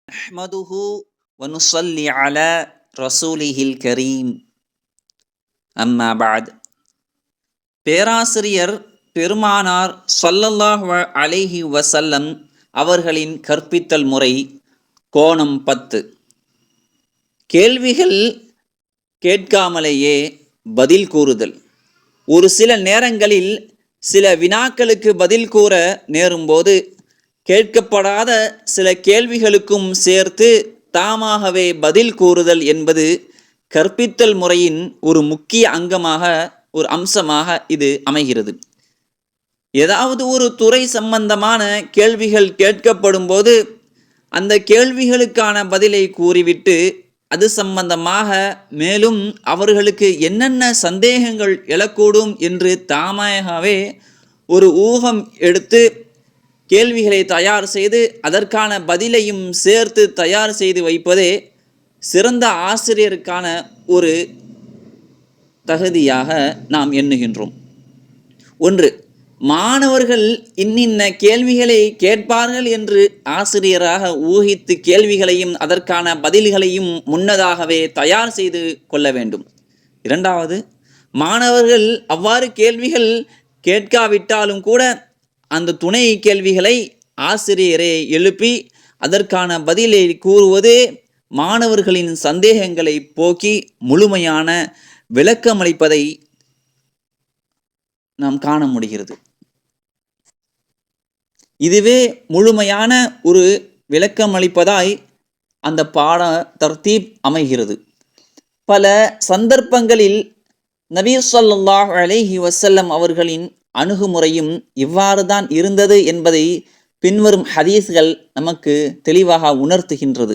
நஹ்மதுஹு வ நுஸல்லி அலா ரசூலிஹில் கரீம். அம்மா பஅத். பேராசிரியர் பெருமானார் ஸல்லல்லாஹு அலைஹி வஸல்லம் அவர்களின் கற்பித்தல் முறை கோணம் 10. கேள்விகள் கேட்காமலேயே பதில் கூறுதல். ஒரு சில நேரங்களில் சில வினாக்களுக்கு பதில் கூற நேரும்போது கேட்கப்படாத சில கேள்விகளுக்கும் சேர்த்து தாமாகவே பதில் கூறுதல் என்பது கற்பித்தல் முறையின் ஒரு முக்கிய அம்சமாக இது அமைகிறது. ஏதாவது ஒரு துறை சம்பந்தமான கேள்விகள் கேட்கப்படும் போது அந்த கேள்விகளுக்கான பதிலை கூறிவிட்டு அது சம்பந்தமாக மேலும் அவர்களுக்கு என்னென்ன சந்தேகங்கள் எழக்கூடும் என்று தாமாகவே ஒரு ஊகம் எடுத்து கேள்விகளை தயார் செய்து அதற்கான பதிலையும் சேர்த்து தயார் செய்து வைப்பதே சிறந்த ஆசிரியருக்கான ஒரு தகுதியாக நாம் எண்ணுகின்றோம். ஒன்று, மாணவர்கள் இன்னின்ன கேள்விகளை கேட்பார்கள் என்று ஆசிரியராக ஊகித்து கேள்விகளையும் அதற்கான பதில்களையும் முன்னதாகவே தயார் செய்து கொள்ள வேண்டும். இரண்டாவது, மாணவர்கள் அவ்வாறு கேள்விகள் கேட்காவிட்டாலும் கூட அந்த துணை கேள்விகளை ஆசிரியரே எழுப்பி அதற்கான பதிலை கூறுவதே மாணவர்களின் சந்தேகங்களை போக்கி முழுமையான விளக்கமளிப்பதை நாம் காண முடிகிறது. இதுவே முழுமையான ஒரு விளக்கமளிப்பதாய் அந்த பாட தர்தீப் அமைகிறது. பல சந்தர்ப்பங்களில் நபி ஸல்லல்லாஹு அலைஹி வஸல்லம் அவர்களின் அணுகுமுறையும் இவ்வாறு தான் இருந்தது என்பதை பின்வரும் ஹதீஸ்கள் நமக்கு தெளிவாக உணர்த்துகின்றது.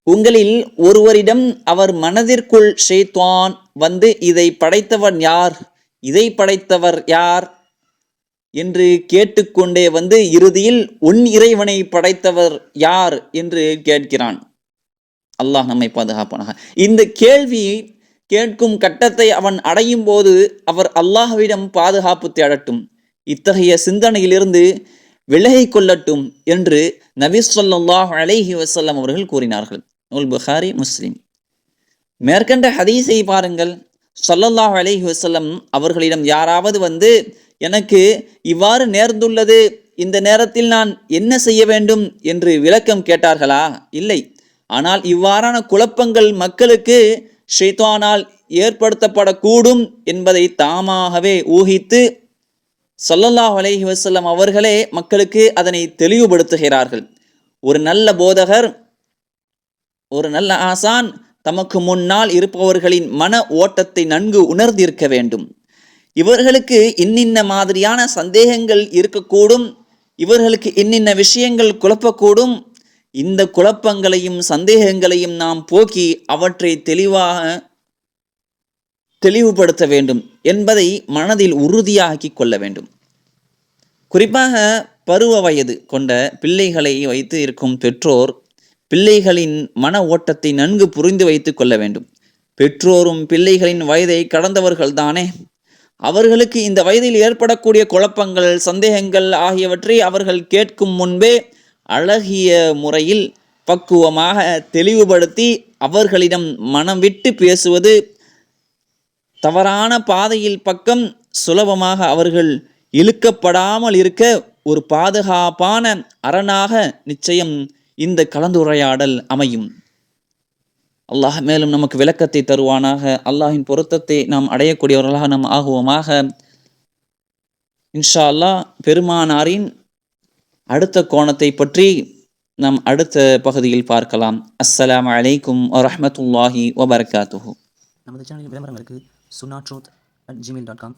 உங்களில் ஒருவரிடம் அவர் மனதிற்குள் ஷைத்தான் வந்து இதை படைத்தவர் யார் என்று கேட்டுக்கொண்டே வந்து இறுதியில் உன் இறைவனை படைத்தவர் யார் என்று கேட்கிறான். அல்லாஹ் நம்மை பாதுகாப்பானாக. இந்த கேள்வியை கேட்கும் கட்டத்தை அவன் அடையும் போது அவர் அல்லாஹ்விடம் பாதுகாப்பு தேடட்டும், இத்தகைய சிந்தனையிலிருந்து விலகிக் கொள்ளட்டும் என்று நபி ஸல்லல்லாஹு அலைஹி வஸல்லம் அவர்கள் கூறினார்கள். நூல் புகாரி, முஸ்லிம். மேற்கண்ட ஹதீஸை பாருங்கள். ஸல்லல்லாஹு அலைஹி வஸல்லம் அவர்களிடம் யாராவது வந்து எனக்கு இவ்வாறு நேர்ந்துள்ளது, இந்த நேரத்தில் நான் என்ன செய்ய வேண்டும் என்று விளக்கம் கேட்டார்களா? இல்லை. ஆனால் இவ்வாறான குழப்பங்கள் மக்களுக்கு ஷைத்தானால் ஏற்படுத்தப்படக்கூடும் என்பதை தாமாகவே ஊகித்து ஸல்லல்லாஹு அலைஹி வஸல்லம் அவர்களே மக்களுக்கு அதனை தெளிவுபடுத்துகிறார்கள். ஒரு நல்ல போதகர், ஒரு நல்ல ஆசான் தமக்கு முன்னால் இருப்பவர்களின் மன ஓட்டத்தை நன்கு உணர்ந்திருக்க வேண்டும். இவர்களுக்கு இன்னின்ன மாதிரியான சந்தேகங்கள் இருக்கக்கூடும், இவர்களுக்கு இன்னின்ன விஷயங்கள் குழப்பக்கூடும். இந்த குழப்பங்களையும் சந்தேகங்களையும் நாம் போக்கி அவற்றை தெளிவுபடுத்த வேண்டும் என்பதை மனதில் உறுதியாக்கி கொள்ள வேண்டும். குறிப்பாக பருவ வயது கொண்ட பிள்ளைகளை வைத்து இருக்கும் பெற்றோர் பிள்ளைகளின் மன ஓட்டத்தை நன்கு புரிந்து வைத்து கொள்ள வேண்டும். பெற்றோரும் பிள்ளைகளின் வயதை கடந்தவர்கள் தானே. அவர்களுக்கு இந்த வயதில் ஏற்படக்கூடிய குழப்பங்கள், சந்தேகங்கள் ஆகியவற்றை அவர்கள் கேட்கும் முன்பே அழகிய முறையில் பக்குவமாக தெளிவுபடுத்தி அவர்களிடம் மனம் விட்டு பேசுவது, தவறான பாதையில் பக்கம் சுலபமாக அவர்கள் இழுக்கப்படாமல் இருக்க ஒரு பாதுகாப்பான அரணாக நிச்சயம் இந்த கலந்துரையாடல் அமையும். அல்லாஹ் மேலும் நமக்கு விளக்கத்தை தருவானாக. அல்லாஹின் பொருத்தத்தை நாம் அடையக்கூடியவர்களாக நாம் ஆகுவோமாக. இன்ஷா அல்லாஹ் பெருமானாரின் அடுத்த கோணத்தை பற்றி நாம் அடுத்த பகுதியில் பார்க்கலாம். அஸ்ஸலாமு அலைக்கும் வரஹ்மத்துல்லாஹி வபரகாத்துஹு. நமது சேனலில் விளம்பரங்களுக்கு sunnatroth@gmail.com